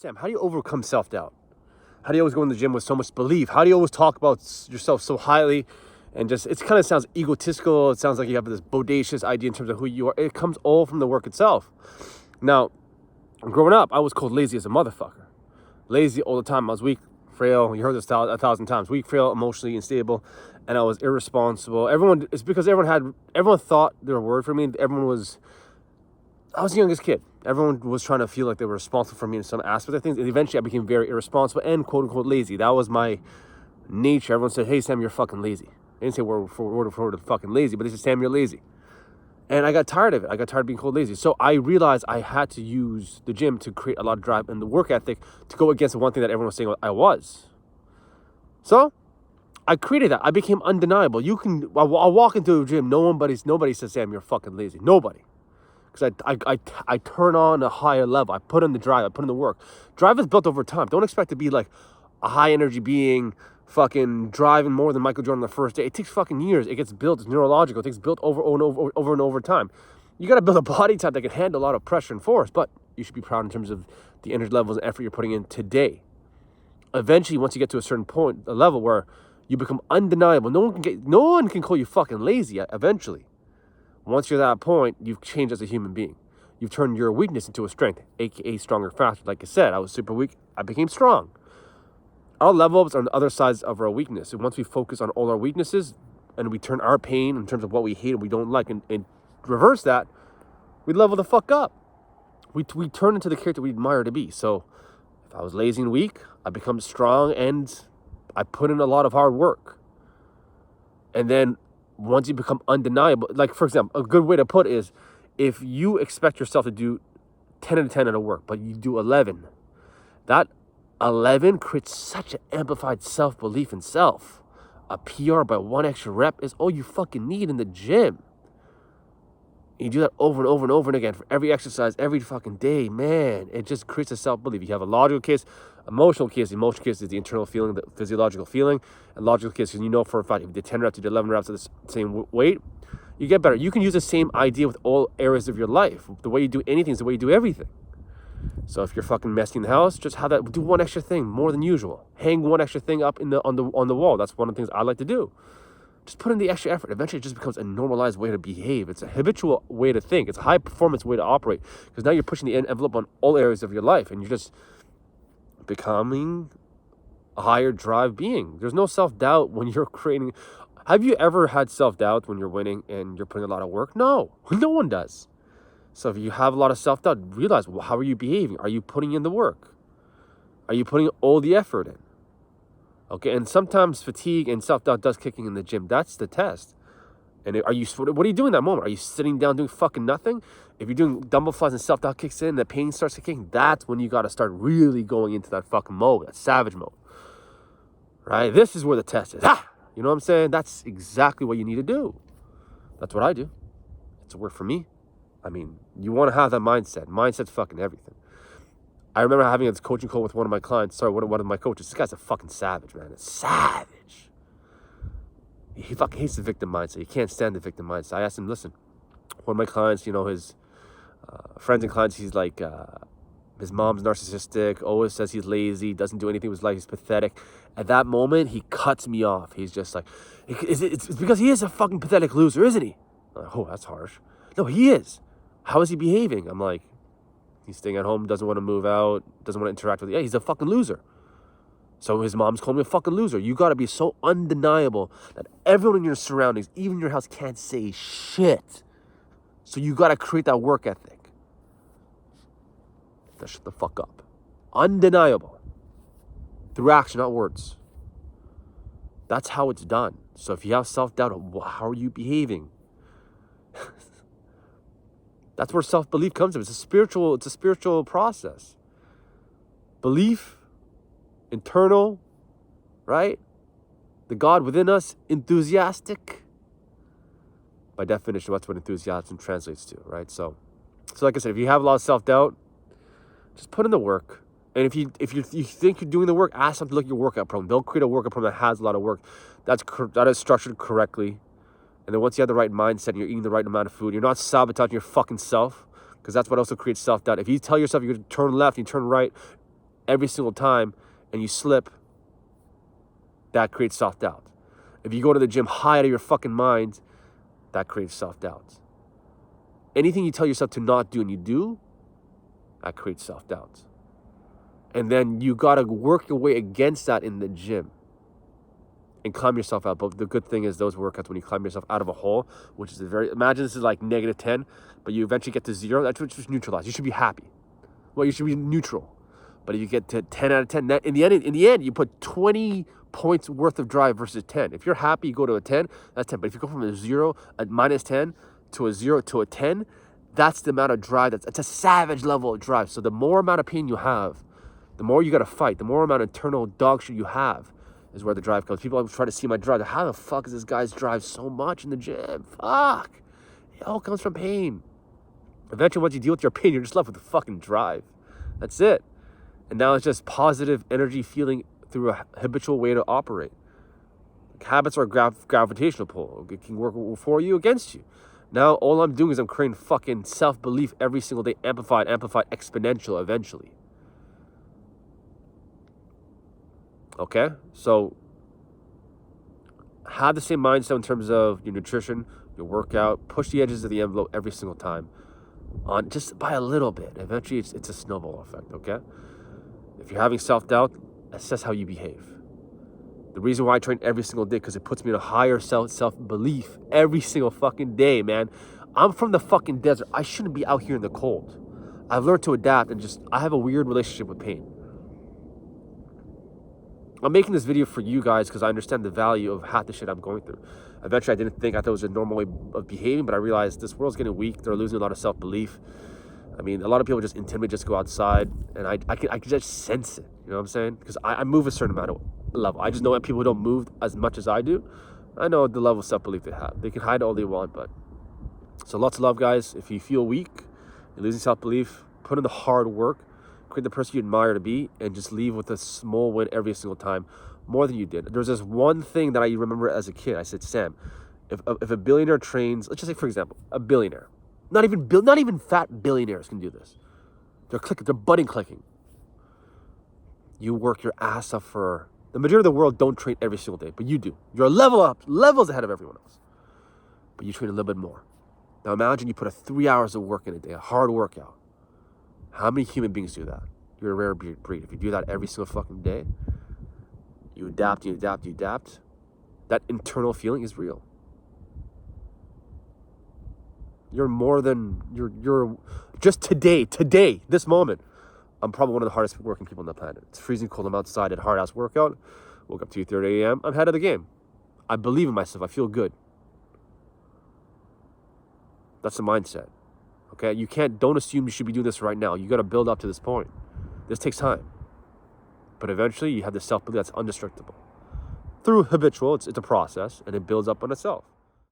Sam, how do you overcome self-doubt? How do you always go in the gym with so much belief? How do you always talk about yourself so highly? And just, it kind of sounds egotistical. It sounds like you have this bodacious idea in terms of who you are. It comes all from the work itself. Now, growing up, I was called lazy as a motherfucker. Lazy all the time. I was weak, frail. You heard this 1,000 times. Weak, frail, emotionally unstable. And I was irresponsible. It's because everyone thought their word for me. I was the youngest kid. Everyone was trying to feel like they were responsible for me in some aspect of things. And eventually I became very irresponsible and quote unquote lazy. That was my nature. Everyone said, hey, Sam, you're fucking lazy. They didn't say word for word fucking lazy, but they said, Sam, you're lazy. And I got tired of it. I got tired of being called lazy. So I realized I had to use the gym to create a lot of drive and the work ethic to go against the one thing that everyone was saying I was. So I created that. I became undeniable. I'll walk into a gym. Nobody says, Sam, you're fucking lazy. Nobody. Because I turn on a higher level. I put in the drive. I put in the work. Drive is built over time. Don't expect to be like a high energy being fucking driving more than Michael Jordan on the first day. It takes fucking years. It gets built. It's neurological. It takes built over and over time. You got to build a body type that can handle a lot of pressure and force, but you should be proud in terms of the energy levels and effort you're putting in today. Eventually, once you get to a certain point, a level where you become undeniable, no one can call you fucking lazy eventually. Once you're at that point, you've changed as a human being. You've turned your weakness into a strength, aka stronger, faster. Like I said, I was super weak. I became strong. Our level ups are on the other sides of our weakness. And once we focus on all our weaknesses and we turn our pain in terms of what we hate and we don't like and reverse that, we level the fuck up. We turn into the character we admire to be. So if I was lazy and weak, I become strong and I put in a lot of hard work. And then once you become undeniable, like for example, a good way to put it is if you expect yourself to do 10 out of 10 at a work, but you do 11, that 11 creates such an amplified self-belief in self. A PR by one extra rep is all you fucking need in the gym. You do that over and over and over and again for every exercise, every fucking day, man. It just creates a self-belief. You have a logical case, emotional case. The emotional case is the internal feeling, the physiological feeling. And logical case is you know for a fact if you did 10 reps, you did 11 reps at the same weight, you get better. You can use the same idea with all areas of your life. The way you do anything is the way you do everything. So if you're fucking messing the house, just have that. Do one extra thing more than usual. Hang one extra thing up on the wall. That's one of the things I like to do. Just put in the extra effort. Eventually, it just becomes a normalized way to behave. It's a habitual way to think. It's a high-performance way to operate. Because now you're pushing the envelope on all areas of your life. And you're just becoming a higher drive being. There's no self-doubt when you're creating. Have you ever had self-doubt when you're winning and you're putting a lot of work? No. No one does. So if you have a lot of self-doubt, realize, well, how are you behaving? Are you putting in the work? Are you putting all the effort in? Okay, and sometimes fatigue and self-doubt does kicking in the gym. That's the test. And what are you doing in that moment? Are you sitting down doing fucking nothing? If you're doing dumbbell flies and self-doubt kicks in, the pain starts kicking, that's when you got to start really going into that fucking mode, that savage mode. Right? This is where the test is. You know what I'm saying? That's exactly what you need to do. That's what I do. It's worked for me. I mean, you want to have that mindset. Mindset's fucking everything. I remember having a coaching call with one of my clients. One of my coaches. This guy's a fucking savage, man. A savage. He fucking hates the victim mindset. He can't stand the victim mindset. I asked him, listen, one of my clients, his friends and clients, he's like, his mom's narcissistic, always says he's lazy, doesn't do anything with his life, he's pathetic. At that moment, he cuts me off. He's just like, it's because he is a fucking pathetic loser, isn't he? I'm like, oh, that's harsh. No, he is. How is he behaving? I'm like, he's staying at home, doesn't want to move out, doesn't want to interact with you. Yeah, he's a fucking loser. So his mom's calling me a fucking loser. You got to be so undeniable that everyone in your surroundings, even your house, can't say shit. So you got to create that work ethic. That shut the fuck up. Undeniable. Through action, not words. That's how it's done. So if you have self-doubt, how are you behaving? That's where self-belief comes from. It's a spiritual process. Belief, internal, right? The God within us, enthusiastic. By definition, that's what enthusiasm translates to, right? So like I said, if you have a lot of self-doubt, just put in the work. And if you think you're doing the work, ask them to look at your workout program. They'll create a workout program that has a lot of work. That is structured correctly. And then once you have the right mindset and you're eating the right amount of food, you're not sabotaging your fucking self, because that's what also creates self-doubt. If you tell yourself you're going to turn left and you turn right, every single time and you slip, that creates self-doubt. If you go to the gym high out of your fucking mind, that creates self-doubt. Anything you tell yourself to not do and you do, that creates self-doubt. And then you got to work your way against that in the gym and climb yourself out. But the good thing is those workouts, when you climb yourself out of a hole, which is imagine this is like -10, but you eventually get to 0, that's just neutralized. You should be happy. Well, you should be neutral. But if you get to 10 out of 10, in the end, you put 20 points worth of drive versus 10. If you're happy, you go to a 10, that's 10. But if you go from a 0, a -10, to a 0 to a 10, that's the amount of drive. It's a savage level of drive. So the more amount of pain you have, the more you got to fight, the more amount of internal dog shit you have is where the drive comes. People try to see my drive. How the fuck is this guy's drive so much in the gym? Fuck. It all comes from pain. Eventually, once you deal with your pain, you're just left with the fucking drive. That's it. And now it's just positive energy feeling through a habitual way to operate. Habits are gravitational pull. It can work for you, against you. Now, all I'm doing is I'm creating fucking self-belief every single day, amplified, exponential eventually. Okay? So, have the same mindset in terms of your nutrition, your workout. Push the edges of the envelope every single time, on just by a little bit. Eventually, it's a snowball effect, okay? If you're having self-doubt, assess how you behave. The reason why I train every single day, because it puts me in a higher self-belief every single fucking day, man. I'm from the fucking desert. I shouldn't be out here in the cold. I've learned to adapt and I have a weird relationship with pain. I'm making this video for you guys because I understand the value of half the shit I'm going through. Eventually, I thought it was a normal way of behaving, but I realized this world's getting weak. They're losing a lot of self-belief. I mean, a lot of people just intimidate, just go outside, and I can just sense it. You know what I'm saying? Because I move a certain amount of level. I just know that people who don't move as much as I do, I know the level of self-belief they have. They can hide all they want, but... So lots of love, guys. If you feel weak, you're losing self-belief, put in the hard work, create the person you admire to be, and just leave with a small win every single time, more than you did. There's this one thing that I remember as a kid. I said, Sam, if a billionaire trains, let's just say, for example, a billionaire, not even fat billionaires can do this. They're button clicking. You work your ass off for... The majority of the world don't train every single day, but you do. You're a levels ahead of everyone else. But you train a little bit more. Now imagine you put 3 hours of work in a day, a hard workout. How many human beings do that? You're a rare breed. If you do that every single fucking day, you adapt, that internal feeling is real. You're more than, you're just today, this moment, I'm probably one of the hardest working people on the planet. It's freezing cold. I'm outside at hard ass workout. Woke up 2:30 a.m. I'm ahead of the game. I believe in myself. I feel good. That's the mindset. Okay? Don't assume you should be doing this right now. You got to build up to this point. This takes time. But eventually you have the self-belief that's indestructible. Through habitual, it's a process, and it builds up on itself.